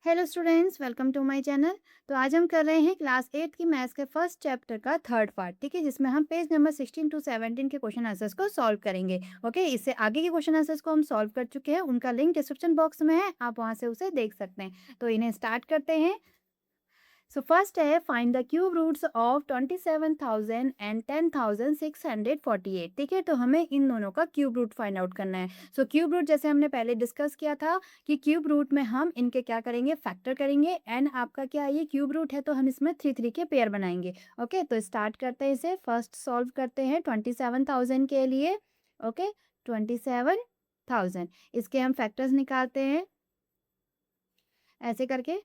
Hello students, welcome to my channel. तो आज हम कर रहे हैं क्लास 8 की मैथ्स के फर्स्ट चैप्टर का थर्ड पार्ट, ठीक है, जिसमें हम पेज नंबर 16 टू 17 के क्वेश्चन आंसर्स को सॉल्व करेंगे। ओके, इससे आगे के क्वेश्चन आंसर्स को हम सॉल्व कर चुके हैं, उनका लिंक डिस्क्रिप्शन बॉक्स में है, आप वहां से उसे देख सकते हैं। तो इन्हें स्टार्ट करते हैं। सो फर्स्ट है, find the cube roots of 27,000 and 10,648। ठीक है, तो हमें इन दोनों का क्यूब रूट फाइंड आउट करना है। सो क्यूब रूट जैसे हमने पहले डिस्कस किया था कि क्यूब रूट में हम इनके क्या करेंगे, फैक्टर करेंगे। एंड आपका क्या है, ये क्यूब रूट है तो हम इसमें 3 3 के पेयर बनाएंगे। ओके, तो स्टार्ट करते हैं इसे। फर्स्ट सॉल्व करते हैं 27,000 के लिए। ओके, 27,000 इसके हम फैक्टर्स निकालते हैं ऐसे करके।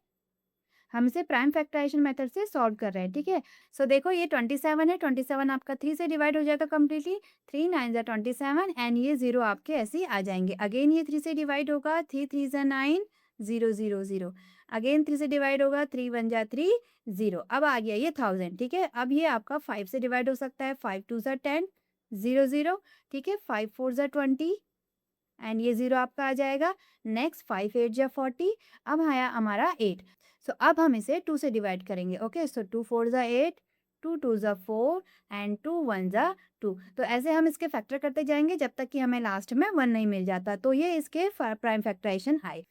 हम इसे प्राइम फैक्टराइजेशन मेथड से सॉल्व कर रहे हैं, ठीक है। सो देखो, ये 27 है, 27 आपका 3 से डिवाइड हो जाएगा कम्प्लीटली। 3 9 ज़ा 27 एंड ये 0 आपके ऐसे ही आ जाएंगे। अगेन ये 3 से डिवाइड होगा, 3 3 ज़ा 9, 0 0 0। अगेन 3 से डिवाइड होगा, 3 1 ज़ा 3, 0। अब आ गया ये 1000, ठीक है। अब ये आपका 5 से डिवाइड हो सकता है, 5 2 ज़ा 10, 0 0, ठीक है। 5 4 ज़ा 20 एंड ये 0 आपका आ जाएगा। नेक्स्ट 5 8 जा 40। अब आया हमारा 8। सो अब हम इसे 2 से डिवाइड करेंगे। ओके, सो 2 4 जा 8, 2 2 जा 4 एंड 2 1 जा 2। तो ऐसे हम इसके फैक्टर करते जाएंगे जब तक कि हमें लास्ट में 1 नहीं मिल जाता। तो ये इसके प्राइम फैक्टराइजेशन आए।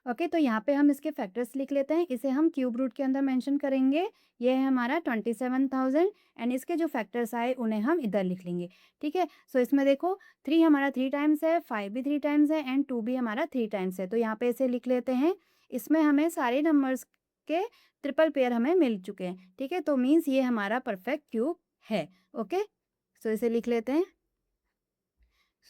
ओके, तो यहाँ पे हम इसके फैक्टर्स लिख लेते हैं। इसे हम क्यूब रूट के अंदर मेंशन करेंगे। ये है हमारा 27,000 एंड इसके जो फैक्टर्स आए उन्हें हम इधर लिख लेंगे, ठीक है। सो इसमें देखो, 3 हमारा 3 टाइम्स है, 5 भी 3 टाइम्स है एंड 2 भी हमारा 3 टाइम्स है। तो यहाँ पे इसे लिख लेते हैं। इसमें हमें सारे नंबर्स के ट्रिपल पेयर हमें मिल चुके हैं, ठीक है। तो मीन्स ये हमारा परफेक्ट क्यूब है। ओके, सो इसे लिख लेते हैं।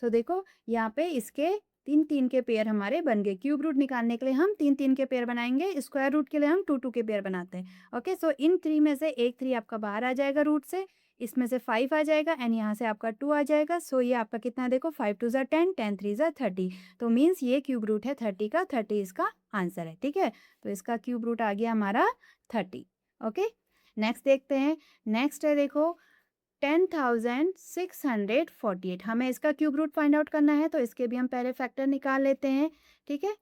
सो देखो, यहाँ पे इसके 3 3 के पेयर हमारे बन गए। क्यूब रूट निकालने के लिए हम 3 3 के पेयर बनाएंगे, स्क्वायर रूट के लिए हम 2 2 के पेयर बनाते हैं। ओके, सो इन 3 में से एक 3 आपका बाहर आ जाएगा रूट से, इसमें से 5 आ जाएगा एंड यहाँ से आपका 2 आ जाएगा। सो ये आपका कितना, देखो 5 2 ज़ा 10, 10 3 ज़ा 30। तो मीन्स ये क्यूब रूट है 30 का, 30 इसका आंसर है, ठीक है। तो इसका क्यूब रूट आ गया हमारा 30। ओके, नेक्स्ट देखते हैं। नेक्स्ट है, देखो 10,648। हमें इसका क्यूब रूट फाइंड आउट करना है, तो इसके भी हम पहले फैक्टर निकाल लेते हैं, ठीक है।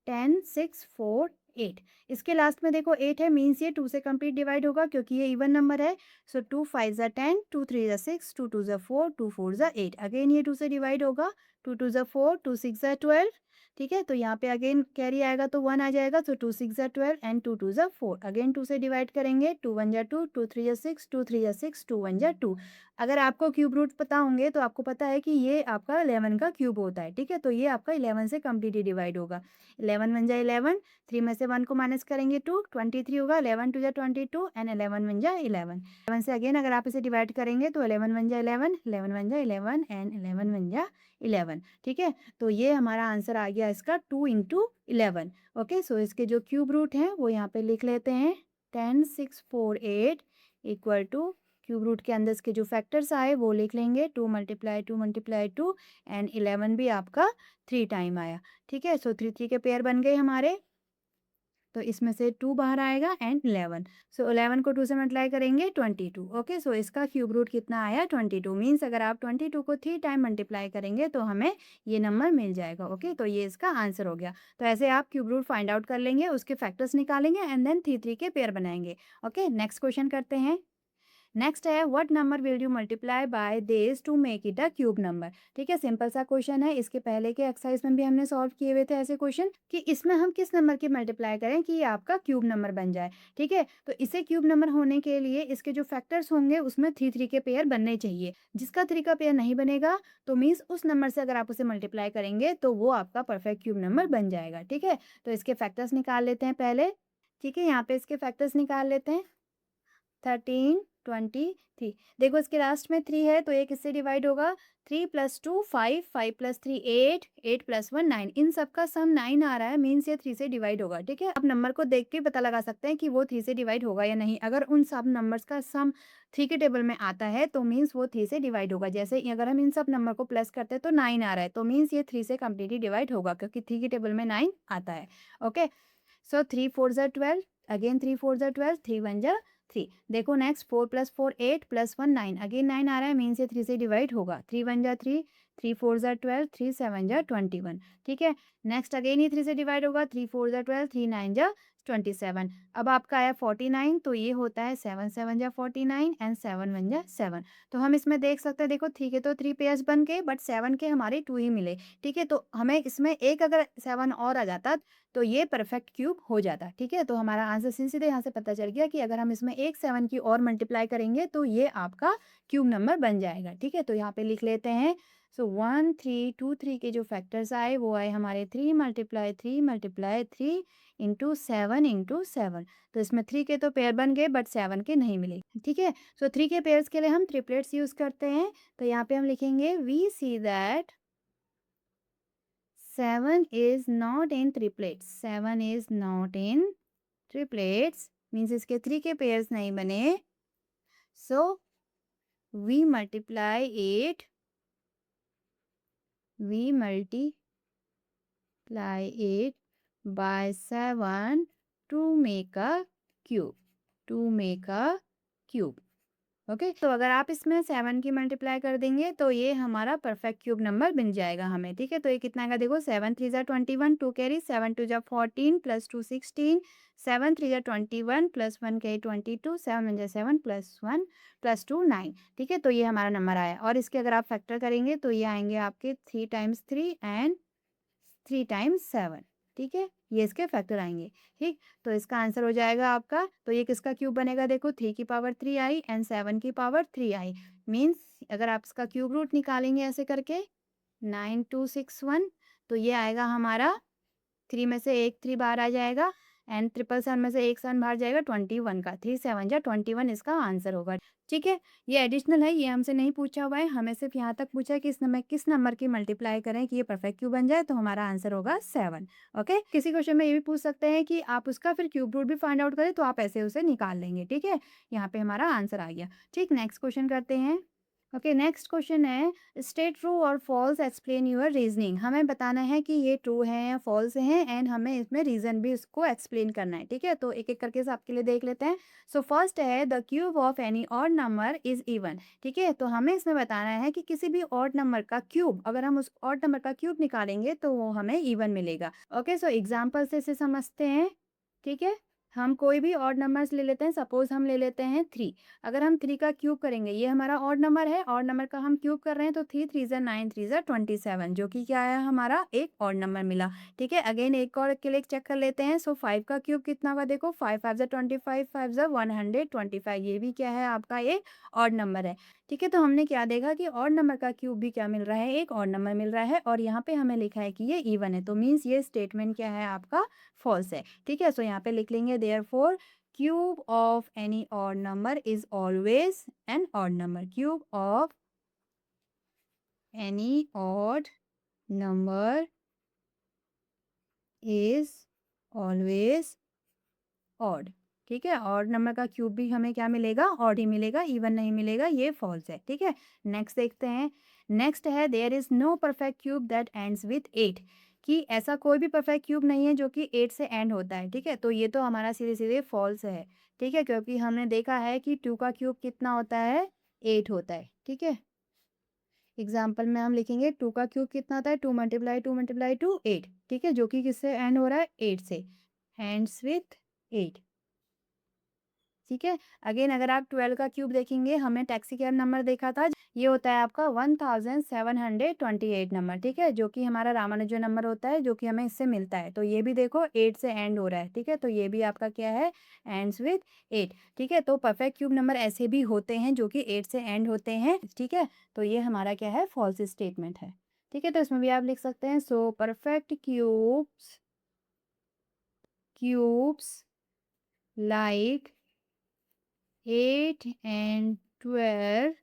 10,648, इसके लास्ट में देखो 8 है, मीन्स ये 2 से कंप्लीट डिवाइड होगा क्योंकि ये इवन नंबर है। सो 2 5 ज़ा 10, 2 3 ज़ा 6, 2 2 ज़ा 4, 2 4 ज़ा 8। अगेन ये 2 से डिवाइड होगा, 2 2 ज़ा 4, 2 6 ज़ा 12, ठीक है। तो यहाँ पे अगेन कैरी आएगा तो 1 आ जाएगा। तो 2 6 ज़ा 12 एंड 2 2 ज़ा 4। अगेन 2 से डिवाइड करेंगे, 2 1 ज़ा 2, 2 3 ज़ा 6, 2 3 ज़ा 6, 2 1 ज़ा 2। अगर आपको क्यूब रूट पता होंगे तो आपको पता है कि ये आपका 11 का क्यूब होता है, ठीक है। तो ये आपका 11 से कम्प्लीटली डिवाइड होगा। 11 1 जा 11, 3 में से 1 को माइनस करेंगे 2, 23 होगा। 11 2 जा 22 एंड 11 1 जा 11। 11 से अगेन अगर आप इसे डिवाइड करेंगे तो 11 1 जा 11, 11 1 जा 11 एंड 11 1 जा 11, ठीक है। तो ये हमारा आंसर आ गया इसका 2 इंटू 11। ओके, सो इसके जो क्यूब रूट हैं वो यहाँ पे लिख लेते हैं। 10,648 इक्वल टू क्यूब रूट के अंदर इसके जो फैक्टर्स आए वो लिख लेंगे, 2 मल्टीप्लाई 2 मल्टीप्लाई 2 एंड 11 भी आपका 3 टाइम आया, ठीक है। सो 3 3 के पेयर बन गए हमारे। तो इसमें से 2 बाहर आएगा एंड 11। सो 11 को 2 से मल्टीप्लाई करेंगे 22। ओके, सो इसका क्यूब रूट कितना आया, 22। मीन्स अगर आप 22 को 3 टाइम मल्टीप्लाई करेंगे तो हमें ये नंबर मिल जाएगा। ओके, तो ये इसका आंसर हो गया। तो ऐसे आप क्यूब रूट फाइंड आउट कर लेंगे, उसके फैक्टर्स निकालेंगे एंड देन 3 3 के पेयर बनाएंगे। ओके, नेक्स्ट क्वेश्चन करते हैं। नेक्स्ट है, what number will you multiply by this to make it a cube number. ठीक है, सिंपल सा क्वेश्चन है। इसके पहले के एक्सरसाइज में भी हमने सॉल्व किए हुए थे ऐसे क्वेश्चन कि इसमें हम किस नंबर की मल्टीप्लाई करें कि ये आपका क्यूब नंबर बन जाए, ठीक है। तो इसे क्यूब नंबर होने के लिए इसके जो फैक्टर्स होंगे उसमें 3 3 के पेयर बनने चाहिए। जिसका 3 का पेयर नहीं बनेगा तो मीन्स उस नंबर से अगर आप उसे मल्टीप्लाई करेंगे तो वो आपका परफेक्ट क्यूब नंबर बन जाएगा, ठीक है। तो इसके फैक्टर्स निकाल लेते हैं पहले, ठीक है। यहाँ पे इसके फैक्टर्स निकाल लेते हैं। 13 23, देखो इसके लास्ट में 3 है तो ये किससे डिवाइड होगा, 3 + 2 5, 5 + 3 8, 8 + 1 9। इन सब का सम 9 आ रहा है, मीन्स ये 3 से डिवाइड होगा, ठीक है। आप नंबर को देख के पता लगा सकते हैं कि वो 3 से डिवाइड होगा या नहीं। अगर उन सब नंबर्स का सम 3 के टेबल में आता है तो मीन्स वो 3 से डिवाइड होगा। जैसे अगर हम इन सब नंबर को प्लस करते हैं तो 9 आ रहा है, तो मीन्स ये 3 से कम्प्लीटली डिवाइड होगा क्योंकि 3 के टेबल में 9 आता है। ओके, सो 3 4 ज़ा 12, अगेन 3 4 ज़ा 12, 3 1 ज़ा 3। देखो नेक्स्ट 4 + 4 8 + 1 9, अगेन 9 आ रहा है, मीन से 3 से डिवाइड होगा। 3 1 ज़ा 3, 3 4 ज़ा 12, 3 7 ज़ा 21, ठीक है। नेक्स्ट अगेन ये 3 से डिवाइड होगा, 3 4 ज़ा 12, 3 9 ज़ा 27। अब आपका आया 49, तो ये होता है 7 7 ज़ा 49 एंड 7 1 ज़ा 7। तो हम इसमें देख सकते हैं, देखो 3 के तो 3 पेयर्स बन गए, बट 7 के हमारे 2 ही मिले, ठीक है। तो हमें इसमें एक अगर 7 और आ जाता तो ये परफेक्ट क्यूब हो जाता, ठीक है। तो हमारा आंसर सीधे यहाँ से पता चल गया कि अगर हम इसमें एक 7 की और मल्टीप्लाई करेंगे तो ये आपका क्यूब नंबर बन जाएगा, ठीक है। तो यहाँ पे लिख लेते हैं। सो 1 3 2 3 के जो फैक्टर्स आए वो आए हमारे 3 मल्टीप्लाई 3 इंटू 7 इंटू 7। तो इसमें 3 के तो पेयर बन गए बट 7 के नहीं मिले, ठीक है। सो 3 के पेयर्स के लिए हम ट्रिपलेट्स यूज करते हैं। तो यहाँ पे हम लिखेंगे we see that 7 is not in triplets, 7 is not in triplets means इसके 3 के पेयर्स नहीं बने। So we multiply 8, we multiply 8 by 7 to make a cube, to make a cube। Okay, तो अगर आप इसमें 7 की मल्टीप्लाई कर देंगे तो ये हमारा परफेक्ट क्यूब नंबर बन जाएगा हमें, ठीक है। तो ये कितना का देखो, 7 3 ज़ा 21, 2 कैरी, 7 2 ज़ा 14 प्लस 2 16, 7 3 ज़ा 21 प्लस 1 कैरी 22, 7 1 ज़ा 7 प्लस 1 प्लस 2 9, ठीक है। तो ये हमारा नंबर आया और इसके अगर आप फैक्टर करेंगे तो ये आएंगे आपके 3 टाइम्स 3 एंड 3 टाइम्स 7, ठीक है। ये इसके फैक्टर आएंगे, ठीक। तो इसका आंसर हो जाएगा आपका, तो ये किसका क्यूब बनेगा, देखो 3 की पावर 3 आई एंड 7 की पावर 3 आई। मीन्स अगर आप इसका क्यूब रूट निकालेंगे ऐसे करके 9261, तो ये आएगा हमारा 3 में से एक 3 बाहर आ जाएगा एंड 777 में से एक 7 बाहर जाएगा 21 का, 3 7 जा 21 इसका आंसर होगा, ठीक है। ये एडिशनल है, ये हमसे नहीं पूछा हुआ है, हमें सिर्फ यहाँ तक पूछा है कि किस नंबर की मल्टीप्लाई करें कि ये परफेक्ट क्यूब बन जाए, तो हमारा आंसर होगा 7। ओके, किसी क्वेश्चन में ये भी पूछ सकते हैं कि आप उसका फिर क्यूब रूट भी फाइंड आउट करें, तो आप ऐसे उसे निकाल लेंगे, ठीक है। यहाँ पे हमारा आंसर आ गया, ठीक। नेक्स्ट क्वेश्चन करते हैं। ओके, नेक्स्ट क्वेश्चन है स्टेट ट्रू और फॉल्स, एक्सप्लेन योर रीजनिंग। हमें बताना है कि ये ट्रू है या फॉल्स है एंड हमें इसमें रीजन भी उसको एक्सप्लेन करना है, ठीक है। तो एक एक करके सबके लिए देख लेते हैं। सो फर्स्ट है the cube of any odd number is even, ठीक है। तो हमें इसमें बताना है कि किसी भी ऑड नंबर का क्यूब, अगर हम उस ऑड नंबर का क्यूब निकालेंगे तो वो हमें इवन मिलेगा। ओके, सो एग्जाम्पल से इसे समझते हैं, ठीक है। हम कोई भी ऑड नंबर्स ले लेते हैं, सपोज हम ले लेते हैं 3। अगर हम 3 का क्यूब करेंगे, ये हमारा ऑड नंबर है, ऑड नंबर का हम क्यूब कर रहे हैं, तो 3 3 ज़ा 9, 3 ज़ा 27, जो कि क्या है हमारा एक ऑड नंबर मिला, ठीक है। अगेन एक और के लिए चेक कर लेते हैं। सो 5 का क्यूब कितना होगा, देखो 5 5 ज़ा 25, 5 ज़ा 125, ये भी क्या है आपका एक ऑड नंबर है, ठीक है। तो हमने क्या देखा कि ऑड नंबर का क्यूब भी क्या मिल रहा है, एक ऑड नंबर मिल रहा है, और यहाँ पे हमें लिखा है कि ये इवन है, तो मीन्स ये स्टेटमेंट क्या है आपका फॉल्स है, ठीक है। सो यहाँ पे लिख लेंगे therefore cube of any odd number is always an odd number, cube of any odd number is always odd, ठीक है। ऑड नंबर का क्यूब भी हमें क्या मिलेगा, ऑड ही मिलेगा, इवन नहीं मिलेगा, ये फॉल्स है, ठीक है। नेक्स्ट देखते हैं। नेक्स्ट है there is no perfect cube that ends with 8, कि ऐसा कोई भी परफेक्ट क्यूब नहीं है जो कि 8 से एंड होता है, ठीक है। तो ये तो हमारा सीधे सीधे फॉल्स है, ठीक है, क्योंकि हमने देखा है कि 2 का क्यूब कितना होता है, 8 होता है, ठीक है। एग्जाम्पल में हम लिखेंगे 2 का क्यूब कितना होता है, 2 मल्टीप्लाई 2 मल्टीप्लाई 2 8, ठीक है, जो कि किससे एंड हो रहा है, 8 से, एंड्स विथ 8, ठीक है। अगेन अगर आप 12 का क्यूब देखेंगे, हमने टैक्सी कैब नंबर देखा था, ये होता है आपका 1728 नंबर, ठीक है, जो कि हमारा रामानुजन नंबर होता है, जो कि हमें इससे मिलता है। तो ये भी देखो 8 से एंड हो रहा है, ठीक है। तो ये भी आपका क्या है, एंड्स विथ 8, ठीक है। तो परफेक्ट क्यूब नंबर ऐसे भी होते हैं जो कि 8 से एंड होते हैं, ठीक है। तो ये हमारा क्या है, फॉल्स स्टेटमेंट है, ठीक है। तो इसमें भी आप लिख सकते हैं so perfect cubes like 8 and 12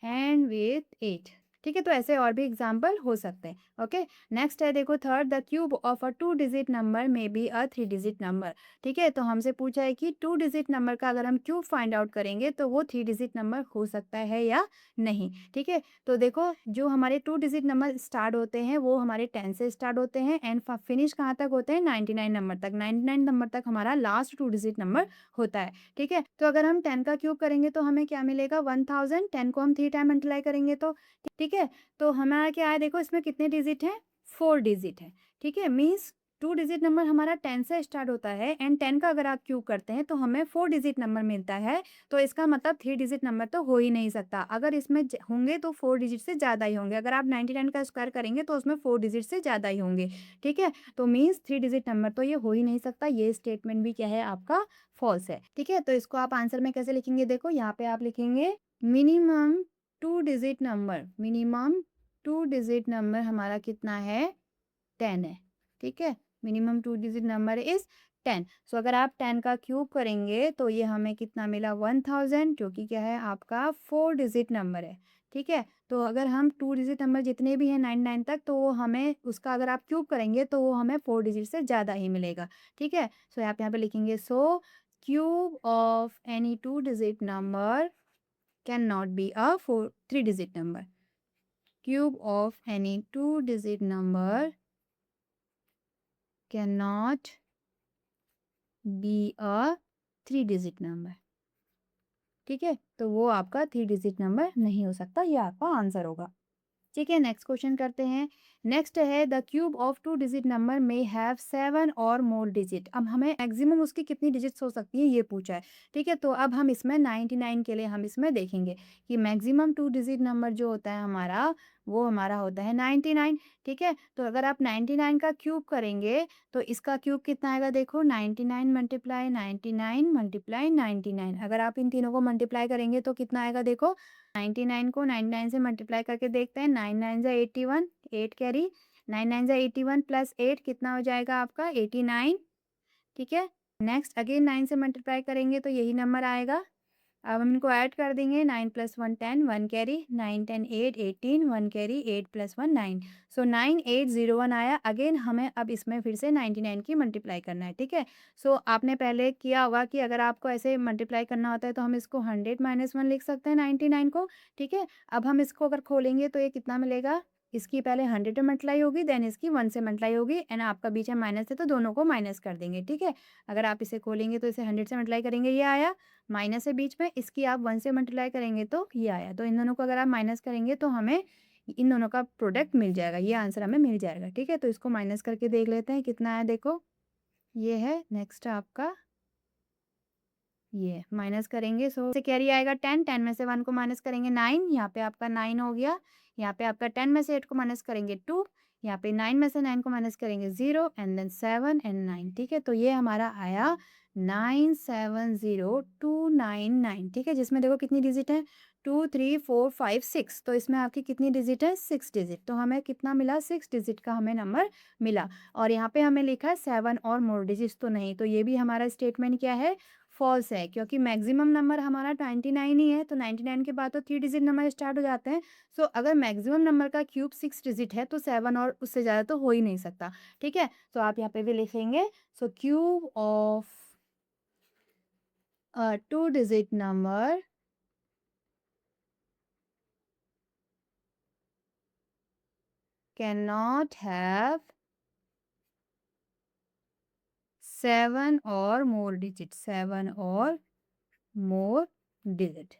and with 8, ठीक है। तो ऐसे और भी एग्जाम्पल हो सकते हैं। ओके, नेक्स्ट है देखो third the cube of a 2 digit number may be a 3 digit number, ठीक है। तो हमसे पूछा है कि 2 डिजिट नंबर का अगर हम क्यूब फाइंड आउट करेंगे तो वो 3 डिजिट नंबर हो सकता है या नहीं, ठीक है। तो देखो जो हमारे 2 डिजिट नंबर स्टार्ट होते हैं वो हमारे 10 से स्टार्ट होते हैं एंड फिनिश कहाँ तक होते हैं, 99 नंबर तक, 99 नंबर तक हमारा लास्ट 2 डिजिट नंबर होता है, ठीक है। तो अगर हम 10 का क्यूब करेंगे तो हमें क्या मिलेगा, 1000, 10 को हम 3 टाइम मल्टीप्लाई करेंगे तो, ठीक है। है? तो हमारा क्या है देखो इसमें कितने डिजिट हैं? 4 डिजिट है, ठीक है? मीन्स 2 डिजिट नंबर हमारा 10 से स्टार्ट होता है एंड 10 का अगर आप क्यूब करते हैं तो हमें 4 डिजिट नंबर मिलता है, तो इसका मतलब 3 डिजिट नंबर तो हो ही नहीं सकता। अगर इसमें होंगे तो 4 डिजिट से ज़्यादा ही होंगे। अगर आप 99 का स्क्वायर करेंगे तो उसमें 4 डिजिट से ज़्यादा ही होंगे, ठीक है? तो मीन्स 3 डिजिट नंबर तो ये हो ही नहीं सकता। ये स्टेटमेंट भी क्या है आपका फॉल्स है, ठीक है? तो इसको आप आंसर में कैसे लिखेंगे देखो यहाँ पे आप लिखेंगे minimum 2 digit number, minimum 2 digit number हमारा कितना है? 10 है, ठीक है? Minimum 2 digit number is 10। सो अगर आप 10 का क्यूब करेंगे तो ये हमें कितना मिला? 1000, जो कि क्या है आपका 4 डिजिट नंबर है, ठीक है? तो अगर हम 2 डिजिट नंबर जितने भी हैं 99 तक, तो वो हमें उसका अगर आप क्यूब करेंगे तो वो हमें 4 डिजिट से ज़्यादा ही मिलेगा, ठीक है? सो आप यहाँ पे लिखेंगे सो cube of any 2 digit number can not be a 3 digit number. Cube of any 2 digit number cannot be a 3 digit number, ठीक है? तो वो आपका 3 डिजिट नंबर नहीं हो सकता, ये आपका आंसर होगा। ठीक है, नेक्स्ट क्वेश्चन करते हैं। नेक्स्ट है the cube of 2 digit number may have 7 और मोर डिजिट। अब हमें मैक्सिमम उसकी कितनी डिजिट्स हो सकती है ये पूछा है, ठीक है? तो अब हम इसमें 99 के लिए हम इसमें देखेंगे कि मैक्सिमम 2 डिजिट नंबर जो होता है हमारा, वो हमारा होता है 99, ठीक है? तो अगर आप 99 का क्यूब करेंगे तो इसका क्यूब कितना आएगा देखो, 99 मल्टीप्लाई 99 मल्टीप्लाई 99। अगर आप इन तीनों को मल्टीप्लाई करेंगे तो कितना आएगा देखो, 99 को 99 से मल्टीप्लाई करके देखते हैं। 9 9 जा 81, 8 कैरी, 9 9 जा 81 प्लस 8 कितना हो जाएगा आपका 89, ठीक है? नेक्स्ट अगेन 9 से मल्टीप्लाई करेंगे तो यही नंबर आएगा। अब हम इनको ऐड कर देंगे, 9 प्लस 1 10, 1 कैरी, 9 10 8 18, 1 कैरी, 8 प्लस 1 9। सो 9801 आया। अगेन हमें अब इसमें फिर से 99 की मल्टीप्लाई करना है, ठीक है? सो आपने पहले किया होगा कि अगर आपको ऐसे मल्टीप्लाई करना होता है तो हम इसको 100 माइनस 1 लिख सकते हैं 99 को, ठीक है? अब हम इसको अगर खोलेंगे तो ये कितना मिलेगा? इसकी पहले 100 में मल्टीप्लाई होगी, देन इसकी 1 से मल्टीप्लाई होगी एंड आपका बीच में माइनस है तो दोनों को माइनस कर देंगे, ठीक है? अगर आप इसे खोलेंगे तो इसे 100 से मल्टीप्लाई करेंगे, ये आया। माइनस है बीच में, इसकी आप 1 से मल्टीप्लाई करेंगे तो ये आया। तो इन दोनों को अगर आप माइनस करेंगे तो हमें इन दोनों का प्रोडक्ट मिल जाएगा, ये आंसर हमें मिल जाएगा, ठीक है? तो इसको माइनस करके देख लेते हैं कितना आया देखो, ये है। नेक्स्ट आपका ये माइनस करेंगे, सो से कैरी आएगा 10, 10 में से 1 को माइनस करेंगे 9, यहाँ पे आपका 9 हो गया। यहाँ पे आपका 10 में से 8 को माइनस करेंगे 2, यहाँ पे 9 में से 9 को माइनस करेंगे 0 एंड देन 7 एंड 9, ठीक है? तो ये हमारा आया 970299, ठीक है? जिसमें देखो कितनी डिजिट है, 2 3 4 5 6। तो इसमें आपकी कितनी डिजिट है? 6 डिजिट। तो हमें कितना मिला? 6 डिजिट का हमें नंबर मिला। और यहाँ पे हमें लिखा है 7 और मोर डिजिट्स तो नहीं, तो ये भी हमारा स्टेटमेंट क्या है? फॉल्स है, क्योंकि मैक्सिमम नंबर हमारा 99 ही है, तो 99 के बाद तो 3 डिजिट नंबर स्टार्ट हो जाते हैं। सो अगर मैक्सिमम नंबर का क्यूब 6 डिजिट है तो 7 और उससे ज़्यादा तो हो ही नहीं सकता, ठीक है? तो आप यहाँ पे भी लिखेंगे सो cube of 2 digit number can not have 7 और मोर डिजिट, 7 और मोर डिजिट,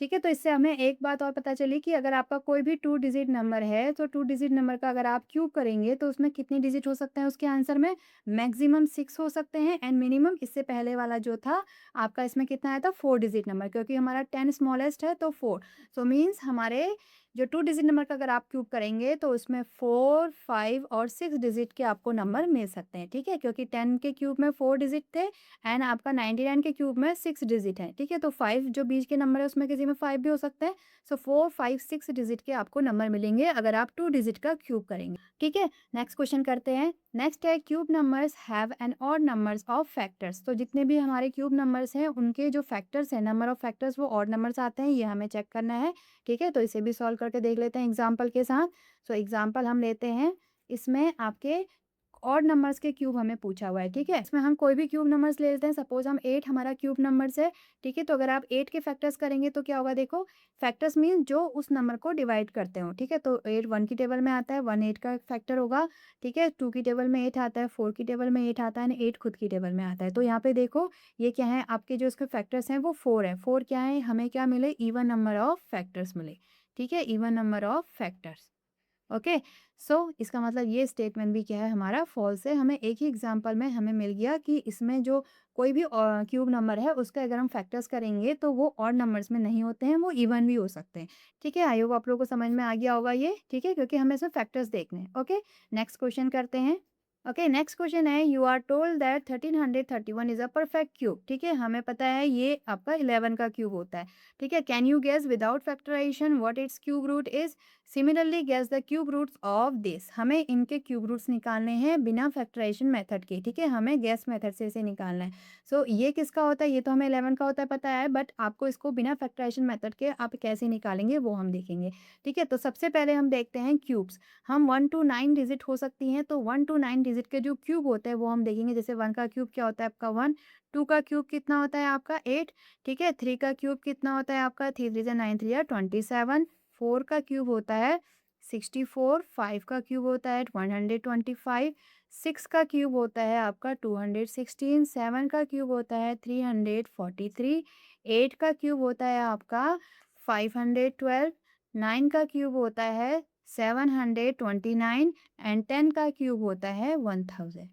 ठीक है? तो इससे हमें एक बात और पता चली कि अगर आपका कोई भी 2 डिजिट नंबर है तो 2 डिजिट नंबर का अगर आप क्यूब करेंगे तो उसमें कितनी डिजिट हो सकते हैं उसके आंसर में? मैक्सिमम 6 हो सकते हैं एंड मिनिमम इससे पहले वाला जो था आपका इसमें कितना आया था? 4 डिजिट नंबर, क्योंकि हमारा 10 स्मॉलेस्ट है तो 4। सो मीन्स हमारे जो 2 डिजिट नंबर का अगर आप क्यूब करेंगे तो उसमें 4 5 और 6 डिजिट के आपको नंबर मिल सकते हैं, ठीक है? क्योंकि 10 के क्यूब में 4 डिजिट थे एंड आपका 99 के क्यूब में 6 डिजिट है, ठीक है? तो 5 जो बीच के नंबर है उसमें किसी में 5 भी हो सकते हैं। सो 4 5 6 डिजिट के आपको नंबर मिलेंगे अगर आप 2 डिजिट का क्यूब करेंगे, ठीक है? नेक्स्ट क्वेश्चन करते हैं। नेक्स्ट है cube numbers have an odd numbers of factors. तो जितने भी हमारे क्यूब नंबर्स हैं उनके जो फैक्टर्स हैं, नंबर ऑफ फैक्टर्स, वो ऑड नंबर्स आते हैं, ये हमें चेक करना है, ठीक है? तो इसे भी सॉल्व करके देख लेते हैं एग्जाम्पल के साथ। सो एग्जाम्पल हम लेते हैं, इसमें आपके ऑड नंबर्स के क्यूब हमें पूछा हुआ है, ठीक है? इसमें हम कोई भी क्यूब नंबर्स ले लेते हैं। सपोज हम 8 हमारा क्यूब नंबर्स है, ठीक है? तो अगर आप 8 के फैक्टर्स करेंगे तो क्या होगा देखो, फैक्टर्स मीन जो उस नंबर को डिवाइड करते हो, ठीक है? तो 8 1 की टेबल में आता है, 1 8 का फैक्टर होगा, ठीक है? 2 की टेबल में 8 आता है, 4 की टेबल में 8 आता है एंड 8 खुद की टेबल में आता है। तो यहाँ पे देखो ये क्या है, आपके जो इसके फैक्टर्स हैं वो 4 है। 4 क्या है, हमें क्या मिले? इवन नंबर ऑफ फैक्टर्स मिले, ठीक है, even number of factors. Okay, so इसका मतलब ये स्टेटमेंट भी क्या है हमारा फॉल्स है। हमें एक ही एग्जांपल में हमें मिल गया कि इसमें जो कोई भी क्यूब नंबर है उसका अगर हम फैक्टर्स करेंगे तो वो ऑड नंबर्स में नहीं होते हैं, वो इवन भी हो सकते हैं। ठीक है, आई होप आप लोगों को समझ में आ गया होगा ये। ठीक है, क्योंकि हमें इसमें फैक्टर्स देखने हैं। ओके, नेक्स्ट क्वेश्चन करते हैं। ओके, नेक्स्ट क्वेश्चन है, you are told that 1331 is a perfect cube. ठीक है, हमें पता है ये आपका 11 का क्यूब होता है। ठीक है, can you guess without factorisation what its cube root is. Similarly guess the cube roots of this. हमें इनके क्यूब रूट्स निकालने हैं बिना फैक्टराइजेशन मेथड के। ठीक है, हमें गेस मेथड से इसे निकालना है। सो ये किसका होता है, ये तो हमें 11 का होता है पता है, बट आपको इसको बिना फैक्टराइजेशन मेथड के आप कैसे निकालेंगे वो हम देखेंगे। ठीक है, तो सबसे पहले हम देखते हैं क्यूब्स। हम 1 to 9 डिजिट हो सकती हैं, तो 1 to 9 डिजिट के जो क्यूब होते हैं वो हम देखेंगे। जैसे 1 का क्यूब क्या होता है आपका 1, 2 का क्यूब कितना होता है आपका 8। ठीक है, 3 का क्यूब कितना होता है आपका 3 3 9 3 27। 4 का क्यूब होता है 64। 5 का क्यूब होता है 125। 6 का क्यूब होता है आपका 216। 7 का क्यूब होता है 343। 8 का क्यूब होता है आपका 512। 9 का क्यूब होता है 729 एंड 10 का क्यूब होता है 1000।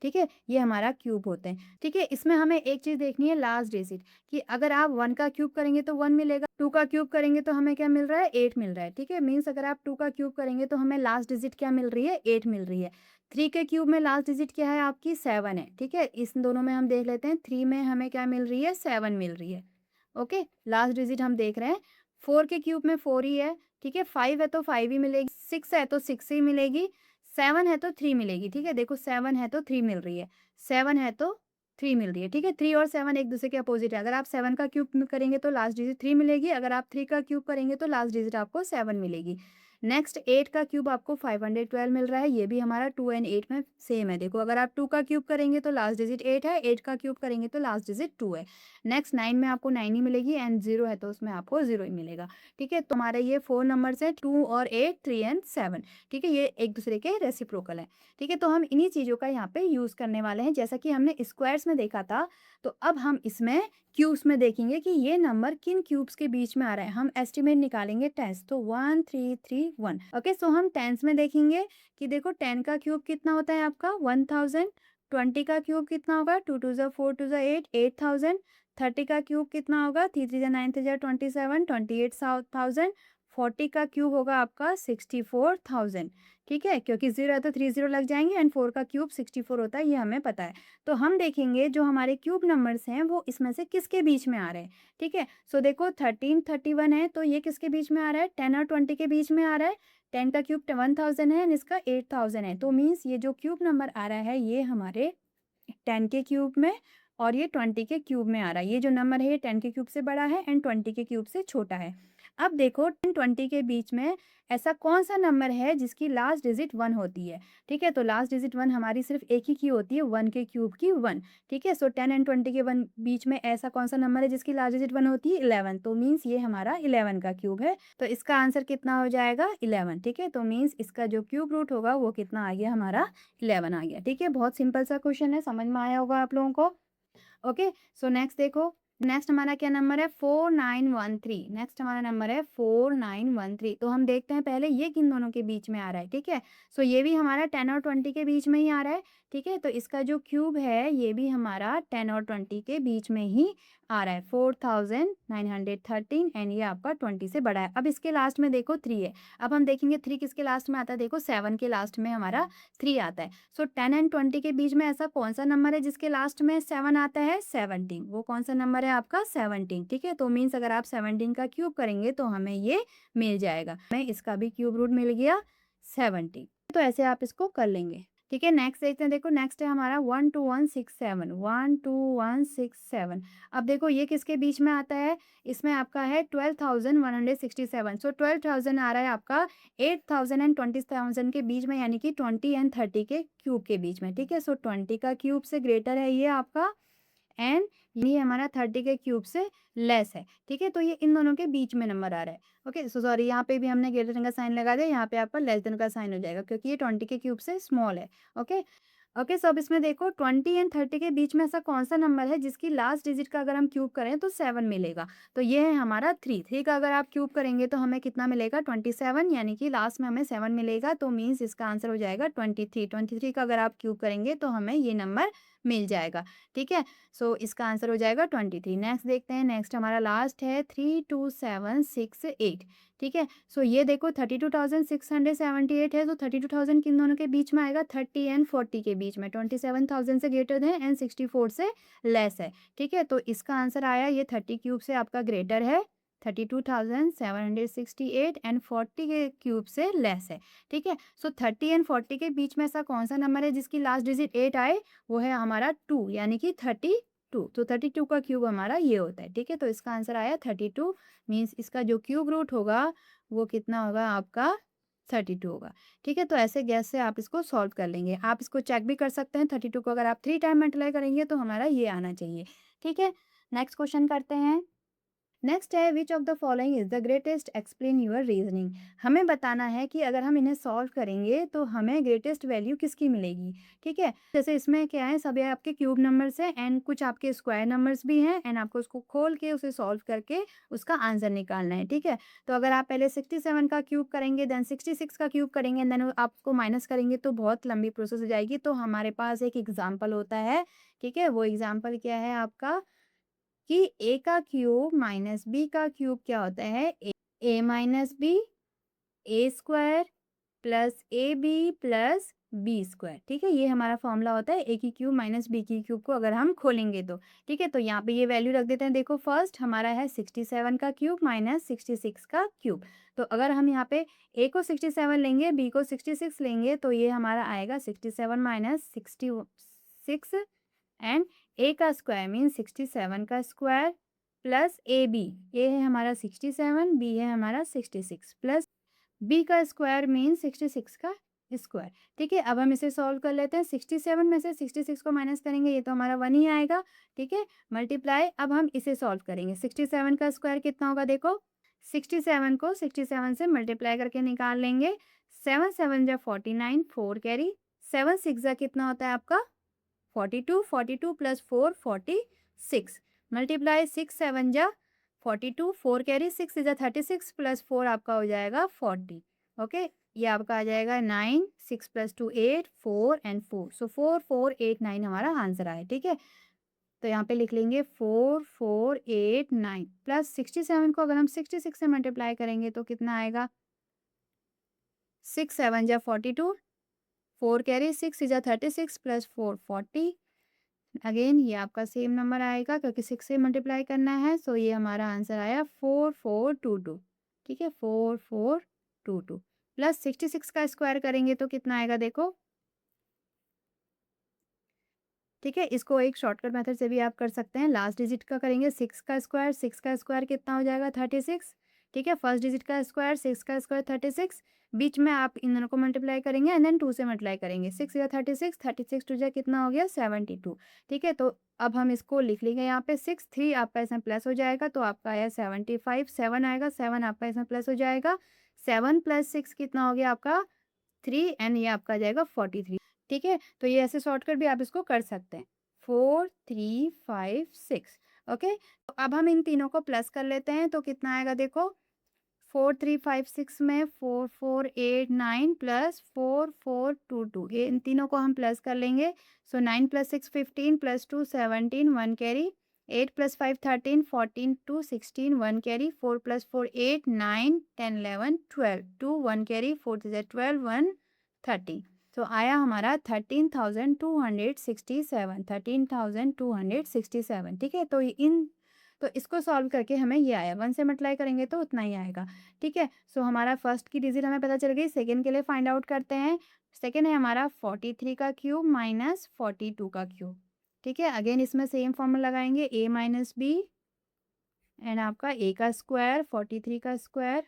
ठीक है, ये हमारा क्यूब होते हैं। ठीक है, इसमें हमें एक चीज़ देखनी है लास्ट डिजिट, कि अगर आप 1 का क्यूब करेंगे तो 1 मिलेगा, 2 का क्यूब करेंगे तो हमें क्या मिल रहा है 8 मिल रहा है। ठीक है, मीन्स अगर आप 2 का क्यूब करेंगे तो हमें लास्ट डिजिट क्या मिल रही है 8 मिल रही है। 3 के क्यूब में लास्ट डिजिट क्या है आपकी 7 है। ठीक है, इस दोनों में हम देख लेते हैं। 3 में हमें क्या मिल रही है 7 मिल रही है। ओके, लास्ट डिजिट हम देख रहे हैं। 4 के क्यूब में 4 ही है। ठीक है, 5 है तो 5 ही मिलेगी, 6 है तो 6 ही मिलेगी, 7 है तो 3 मिलेगी। ठीक है, देखो 7 है तो 3 मिल रही है, 7 है तो 3 मिल रही है। ठीक है, 3 और 7 एक दूसरे के अपोजिट है। अगर आप 7 का क्यूब करेंगे तो लास्ट डिजिट 3 मिलेगी, अगर आप 3 का क्यूब करेंगे तो लास्ट डिजिट आपको 7 मिलेगी। नेक्स्ट 8 का क्यूब आपको 512 मिल रहा है, ये भी हमारा 2 एंड 8 में सेम है। देखो अगर आप 2 का क्यूब करेंगे तो लास्ट डिजिट 8 है, 8 का क्यूब करेंगे तो लास्ट डिजिट 2 है। नेक्स्ट 9 में आपको 9 ही मिलेगी एंड 0 है तो उसमें आपको 0 ही मिलेगा। ठीक है, तुम्हारे ये 4 नंबर्स हैं 2 और 8, 3 एंड 7। ठीक है, ये एक दूसरे के रेसिप्रोकल हैं। ठीक है, तो हम इन्हीं चीज़ों का यहाँ पे यूज़ करने वाले हैं। जैसा कि हमने स्क्वायर्स में देखा था, तो अब हम इसमें क्यूब्स में देखेंगे कि ये नंबर किन क्यूब्स के बीच में आ रहा है। हम एस्टिमेट निकालेंगे टेंस, तो 1 3 3 1। ओके, सो हम टेंस में देखेंगे कि देखो 10 का क्यूब कितना होता है आपका 1000। 20 का क्यूब कितना होगा 2 2 ज़ा 4 2 ज़ा 8 8000। 30 का क्यूब कितना होगा 3 3 ज़ा 9 3 ज़ा 27 28,000। 40 का क्यूब होगा आपका 64,000। ठीक है, क्योंकि 0 है तो 3 0 लग जाएंगे एंड 4 का क्यूब 64 होता है, ये हमें पता है। तो हम देखेंगे जो हमारे क्यूब नंबर्स हैं वो इसमें से किसके बीच में आ रहे हैं। ठीक है, सो देखो 13 31 है तो ये किसके बीच में आ रहा है 10 और 20 के बीच में आ रहा है। 10 का क्यूब 1000 है एंड इसका 8000 है, तो मीन्स ये जो क्यूब नंबर आ रहा है ये हमारे 10 के क्यूब में और ये 20 के क्यूब में आ रहा है। ये जो नंबर है ये 10 के क्यूब से बड़ा है एंड 20 के क्यूब से छोटा है। अब देखो 10 20 के बीच में ऐसा कौन सा नंबर है जिसकी लास्ट डिजिट 1 होती है। ठीक है, तो लास्ट डिजिट 1 हमारी सिर्फ एक ही की होती है 1 के क्यूब की 1। ठीक है, सो 10 एंड 20 के बीच में ऐसा कौन सा नंबर है जिसकी लास्ट डिजिट 1 होती है 11, तो मीन्स ये हमारा 11 का क्यूब है। तो इसका आंसर कितना हो जाएगा 11। ठीक है, तो मीन्स इसका जो क्यूब रूट होगा वो कितना आ गया हमारा 11 आ गया। ठीक है, बहुत सिंपल सा क्वेश्चन है, समझ में आया होगा आप लोगों को। ओके, सो नेक्स्ट देखो, नेक्स्ट हमारा क्या नंबर है 4913। नेक्स्ट हमारा नंबर है 4913। तो हम देखते हैं पहले ये किन दोनों के बीच में आ रहा है। ठीक है, सो ये भी हमारा 10 और 20 के बीच में ही आ रहा है। ठीक है, तो इसका जो क्यूब है ये भी हमारा 10 और 20 के बीच में ही आ रहा है 4913 एंड ये आपका 20 से बड़ा है। अब इसके लास्ट में देखो 3 है। अब हम देखेंगे 3 किसके लास्ट में आता है, देखो 7 के लास्ट में हमारा 3 आता है। सो 10 एंड 20 के बीच में ऐसा कौन सा नंबर है जिसके लास्ट में 7 आता है 17। वो कौन सा नंबर है आपका 17। ठीक है, तो मीन्स अगर आप 17 का क्यूब करेंगे तो हमें ये मिल जाएगा, हमें इसका भी क्यूब रूट मिल गया 17। तो ऐसे आप इसको कर लेंगे। ठीक है, नेक्स्ट देखते हैं। देखो नेक्स्ट है हमारा 12167। 12167। अब देखो ये किसके बीच में आता है, इसमें आपका है 12,167। सो 12,000 आ रहा है आपका 8,000 एंड 20,000 के बीच में, यानी कि 20 एंड 30 के क्यूब के बीच में। ठीक है, सो 20 का क्यूब से ग्रेटर है ये आपका एंड ये हमारा 30 के क्यूब से लेस है। ठीक है, तो ये इन दोनों के बीच में नंबर आ रहा है। ओके, सो सॉरी यहाँ पे भी हमने ग्रेटर देन का साइन लगा दिया, यहाँ पे आपका लेस देन का साइन हो जाएगा क्योंकि ये 20 के क्यूब से स्मॉल है। ओके, ओके, सो अब इसमें देखो 20 एंड 30 के बीच में ऐसा कौन-सा नंबर है जिसकी लास्ट डिजिट का अगर हम क्यूब करें तो 7 मिलेगा। तो ये है हमारा 3, 3 का अगर आप क्यूब करेंगे तो हमें कितना मिलेगा 27, यानी कि लास्ट में हमें 7 मिलेगा, तो मीन्स इसका आंसर हो जाएगा 23। 23 का अगर आप क्यूब करेंगे तो हमें ये नंबर मिल जाएगा, ठीक है? सो इसका आंसर हो जाएगा 23। नेक्स्ट देखते हैं, नेक्स्ट हमारा लास्ट है 32768, ठीक है? सो ये देखो 32,678 है, तो 32,000 किन दोनों के बीच में आएगा? 30 एंड 40 के बीच में। 27,000 से ग्रेटर है एंड 64 से लेस है, ठीक है? तो इसका आंसर आया ये 30 क्यूब से आपका ग्रेटर है, 32,768 एंड 40 के क्यूब से लेस है, ठीक है? सो 30 एंड 40 के बीच में ऐसा कौन सा नंबर है जिसकी लास्ट डिजिट 8 आए? वो है हमारा 2, यानी कि 32। तो 32 का क्यूब हमारा ये होता है, ठीक है? तो इसका आंसर आया 32, मीन्स इसका जो क्यूब रूट होगा वो कितना होगा आपका? 32 होगा, ठीक है? तो ऐसे गैस से आप इसको सॉल्व कर लेंगे। आप इसको चेक भी कर सकते हैं, 32 को अगर आप 3 टाइम मल्टीप्लाई करेंगे तो हमारा ये आना चाहिए, ठीक है? नेक्स्ट क्वेश्चन करते हैं। नेक्स्ट है which of the following is the greatest, explain your reasoning. हमें बताना है कि अगर हम इन्हें सॉल्व करेंगे तो हमें ग्रेटेस्ट वैल्यू किसकी मिलेगी, ठीक है? जैसे इसमें क्या है, सभी आपके क्यूब नंबर्स हैं एंड कुछ आपके स्क्वायर नंबर्स भी हैं एंड आपको उसको खोल के उसे सॉल्व करके उसका आंसर निकालना है, ठीक है? तो अगर आप पहले 67 का क्यूब करेंगे, देन 66 का क्यूब करेंगे, देन आप उसको माइनस करेंगे तो बहुत लंबी प्रोसेस हो जाएगी। तो हमारे पास एक एग्जाम्पल होता है, ठीक है? वो एग्जाम्पल क्या है आपका, कि ए का क्यूब माइनस बी का क्यूब क्या होता है? A minus B, A square plus A B plus B square, ठीक है? ये हमारा फॉर्मूला होता है ए की क्यूब माइनस बी की क्यूब को अगर हम खोलेंगे तो, ठीक है? तो यहाँ पे ये वैल्यू रख देते हैं। देखो फर्स्ट हमारा है 67 का क्यूब माइनस 66 का क्यूब। तो अगर हम यहाँ पे ए को 67 लेंगे, बी को 66 लेंगे, तो ये हमारा आएगा 67 माइनस 66 एंड ए का स्क्वायर मीन 67 का स्क्वायर प्लस ए बी, ए है हमारा 67, बी है हमारा 66 प्लस बी का स्क्वायर मीन 66 का स्क्वायर, ठीक है? अब हम इसे सॉल्व कर लेते हैं। 67 में से 66 को माइनस करेंगे, ये तो हमारा 1 ही आएगा, ठीक है? मल्टीप्लाई, अब हम इसे सॉल्व करेंगे। 67 का स्क्वायर कितना होगा? देखो 67 को 67 से मल्टीप्लाई करके निकाल लेंगे। 7 7 जा 49, 4 कैरी, 7 6 जा कितना होता है आपका? 42, 42 प्लस 4 46, मल्टीप्लाई 6 7 जा 42, 4 कैरी, 6 इज 36 प्लस 4 आपका हो जाएगा 40, ओके? ये आपका आ जाएगा 9, 6 प्लस 2 8, 4 एंड 4, सो 4 4 8 9 हमारा आंसर आया, ठीक है? तो यहाँ पे लिख लेंगे 4 4 8 9 प्लस 67 को अगर हम 66 से मल्टीप्लाई करेंगे तो कितना आएगा? 6 7 जा 42, 4 कैरी, 6 इज 36 प्लस 4 40, अगेन ये आपका सेम नंबर आएगा क्योंकि 6 से मल्टीप्लाई करना है। सो ये हमारा आंसर आया 4422, ठीक है? 4422 प्लस 66 का स्क्वायर करेंगे तो कितना आएगा? देखो, ठीक है? इसको एक शॉर्टकट मेथड से भी आप कर सकते हैं। लास्ट डिजिट का करेंगे 6 का स्क्वायर, 6 का स्क्वायर कितना हो जाएगा? 36, ठीक है? फर्स्ट डिजिट का स्क्वायर 6 का स्क्वायर 36, बीच में आप इन दोनों को मल्टीप्लाई करेंगे एंड देन 2 से मल्टीप्लाई करेंगे। 6 या 36, 36 टू जा कितना हो गया? 72, ठीक है? तो अब हम इसको लिख लेंगे यहाँ पे 6, 3 आपका इसमें प्लस हो जाएगा तो आपका आया 75, 7 आएगा, 7 आपका इसमें प्लस हो जाएगा, 7 प्लस 6 कितना हो गया आपका? 3 एंड ये आपका आ जाएगा 43, ठीक है? तो ये ऐसे शॉर्टकट भी आप इसको कर सकते हैं। 4 3 5 6, ओके? तो अब हम इन तीनों को प्लस कर लेते हैं तो कितना आएगा? देखो 4 3 5 6 में 4 4 8 9 प्लस 4 4 2 2, ये इन तीनों को हम प्लस कर लेंगे। सो 9 plus 6 15 plus 2 17, 1 carry, 8 plus 5 13, 14 2 16, 1 carry, 4 plus 4 8 9 10 11 12, 2 1 carry, 4 से 12 1 30। तो आया हमारा 13,267, 13,267, ठीक है? तो तो इसको सॉल्व करके हमें ये आया, 1 से मल्टीप्लाई करेंगे तो उतना ही आएगा, ठीक है? सो हमारा फर्स्ट की डिजिट हमें पता चल गई। सेकंड के लिए फाइंड आउट करते हैं। सेकंड है हमारा 43 का क्यूब माइनस 42 का क्यूब, ठीक है? अगेन इसमें सेम फॉर्मूला लगाएंगे, ए माइनस बी एंड आपका ए का स्क्वायर 43 का square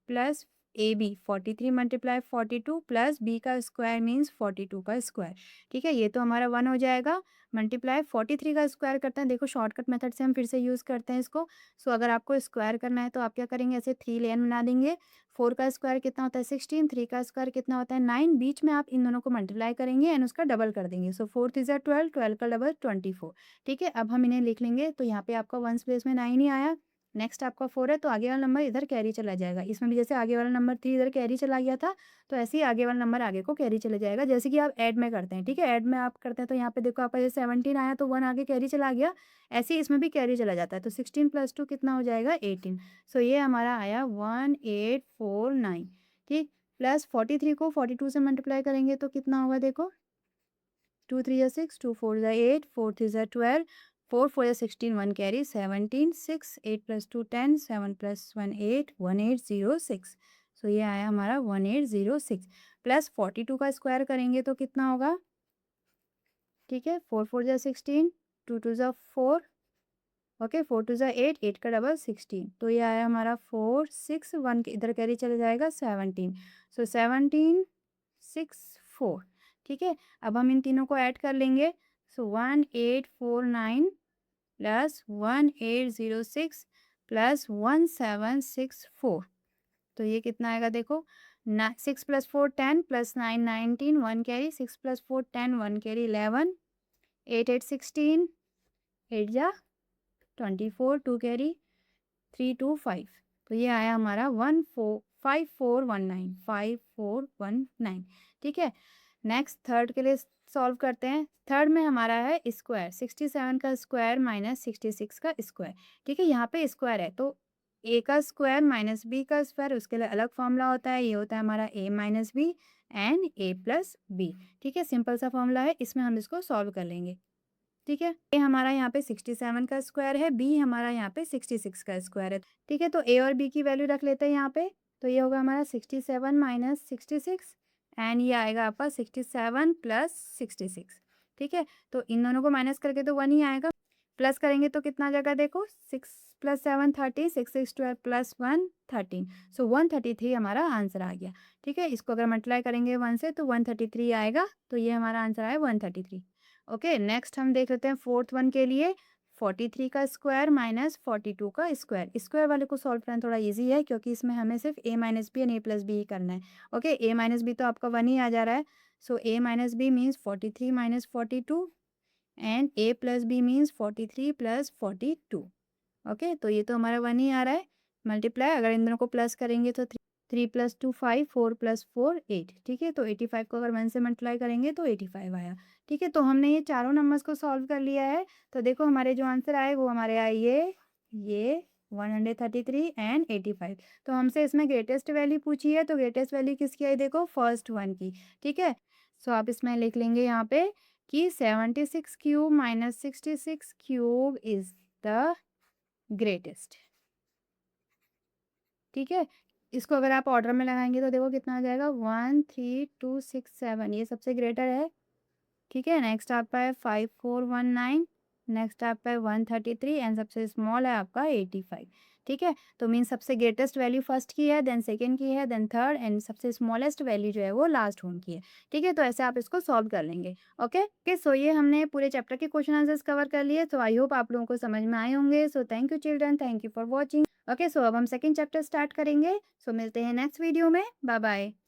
plus A B 43 multiply 42 plus B का स्क्वायर मीन्स 42 का स्क्वायर। ठीक है, ये तो हमारा 1 हो जाएगा। मल्टीप्लाई 43 का स्क्वायर करते हैं, देखो शॉर्टकट मेथड से हम फिर से यूज़ करते हैं इसको। सो अगर आपको स्क्वायर करना है तो आप क्या करेंगे, ऐसे 3 लेन बना देंगे। 4 का स्क्वायर कितना होता है 16, 3 का स्क्वायर कितना होता है 9, बीच में आप इन दोनों को मल्टीप्लाई करेंगे एंड उसका डबल कर देंगे। सो 4 3 ज़ा 12, 12 का डबल 24। ठीक है, अब हम इन्हें लिख लेंगे। तो यहाँ पे आपका वंस प्लेस में 9 ही आया। नेक्स्ट आपका 4 है, तो आगे वाला नंबर इधर कैरी चला जाएगा। इसमें भी जैसे आगे वाला नंबर 3 इधर कैरी चला गया था, तो ऐसे ही आगे वाला नंबर आगे को कैरी चला जाएगा, जैसे कि आप ऐड में करते हैं। ठीक है, ऐड में आप करते हैं तो यहाँ पे देखो आपका जैसे 17 आया तो 1 आगे कैरी चला गया, ऐसे ही इसमें भी कैरी चला जाता है। तो 16 + 2 कितना हो जाएगा 18। सो ये हमारा आया 1849। ठीक, प्लस 43 को 42 से मल्टीप्लाई करेंगे तो कितना होगा, देखो 2 3 ज़ा 6, 2 4 ज़ा 8, 4 3 ज़ा 12, 4 4 ज़ा 16, 1 कैरी 17, 6 8 + 2 10, 7 + 1 8, 1806। सो ये आया हमारा 1806। प्लस 42 का स्क्वायर करेंगे तो कितना होगा, ठीक है 4 4 ज़ा 16, 2 2 ज़ा 4, ओके 4 2 ज़ा 8, 8 का डबल 16। तो ये आया हमारा 4 6 1 के इधर कैरी चला जाएगा 17। सो 17 6 4। ठीक है, अब हम इन तीनों को ऐड कर लेंगे। सो 1849 प्लस 1806 प्लस 1764। तो ये कितना आएगा, देखो ना 6 + 4 10 प्लस 9 19, 1 कैरी 6 + 4 10, 1 कैरी 11, 8 8 16, 8 जा 24, 2 कैरी 3 2 5। तो ये आया हमारा 5419। ठीक है, नेक्स्ट थर्ड के लिए सॉल्व करते हैं। थर्ड में हमारा है स्क्वायर, 67 का स्क्वायर माइनस 66 का स्क्वायर। ठीक है, यहाँ पे स्क्वायर है तो ए का स्क्वायर माइनस बी का स्क्वायर, उसके लिए अलग फॉर्मूला होता है। ये होता है हमारा A minus B and A plus B. ठीक है, सिंपल सा फॉर्मूला है, इसमें हम इसको सॉल्व कर लेंगे। ठीक है, ए हमारा यहाँ पे 67 का स्क्वायर है, बी हमारा यहाँ पे 66 का स्क्वायर है। ठीक है, तो ए और बी की वैल्यू रख लेते हैं यहाँ पे। तो ये होगा हमारा 67 माइनस 66 एंड ये आएगा आपका 67 प्लस 66। ठीक है, तो इन दोनों को माइनस करके तो 1 ही आएगा, प्लस करेंगे तो कितना आ जाएगा, देखो 6 + 7 30, 6 6 12 प्लस 1 13। सो 133 हमारा आंसर आ गया। ठीक है, इसको अगर मल्टीप्लाई करेंगे 1 से तो 133 आएगा। तो ये हमारा आंसर आया 133। ओके, नेक्स्ट हम देख लेते हैं फोर्थ वन के लिए। 43 का स्क्वायर माइनस 42 का स्क्वायर। स्क्वायर वाले को सॉल्व करना थोड़ा इजी है, क्योंकि इसमें हमें सिर्फ a minus B and a plus B ही करना है। ओके, a माइनस बी तो आपका 1 ही आ जा रहा है। So a minus B means 43 minus 42 and a plus B means 43 plus 42। Okay, तो ये तो हमारा 1 ही आ रहा है। मल्टीप्लाई अगर इन दोनों को प्लस करेंगे तो 3 + 2 5, 4 + 4 8। ठीक है, तो 85 को अगर 1 से मल्टीप्लाई करेंगे तो 85 आया। ठीक है, तो हमने ये चारों नंबर्स को सॉल्व कर लिया है। तो देखो हमारे जो आंसर आए वो हमारे आए ये 133 एंड 85। तो हमसे इसमें ग्रेटेस्ट वैल्यू पूछी है, तो ग्रेटेस्ट वैल्यू किसकी आई, देखो फर्स्ट वन की। ठीक है, सो आप इसमें लिख लेंगे यहाँ पे कि 76 cube minus 66 cube is the greatest. ठीक है, इसको अगर आप ऑर्डर में लगाएंगे तो देखो कितना आ जाएगा 1 3 2 6 7, ये सबसे ग्रेटर है। ठीक है, नेक्स्ट आपका है 5419, नेक्स्ट आपका है 133 एंड सबसे स्मॉल है आपका 85। ठीक है, तो मीन सबसे ग्रेटेस्ट वैल्यू फर्स्ट की है, देन सेकंड की है, देन थर्ड एंड सबसे स्मॉलेस्ट वैल्यू जो है वो लास्ट वन की है। ठीक है, तो ऐसे आप इसको सॉल्व कर लेंगे। ओके, सो ये हमने पूरे चैप्टर के क्वेश्चन आंसर्स कवर कर लिए। सो आई होप आप लोगों को समझ में आए होंगे। So thank you children, thank you for watching. Okay, so अब हम सेकेंड चैप्टर स्टार्ट करेंगे। सो मिलते हैं नेक्स्ट वीडियो में। Bye bye.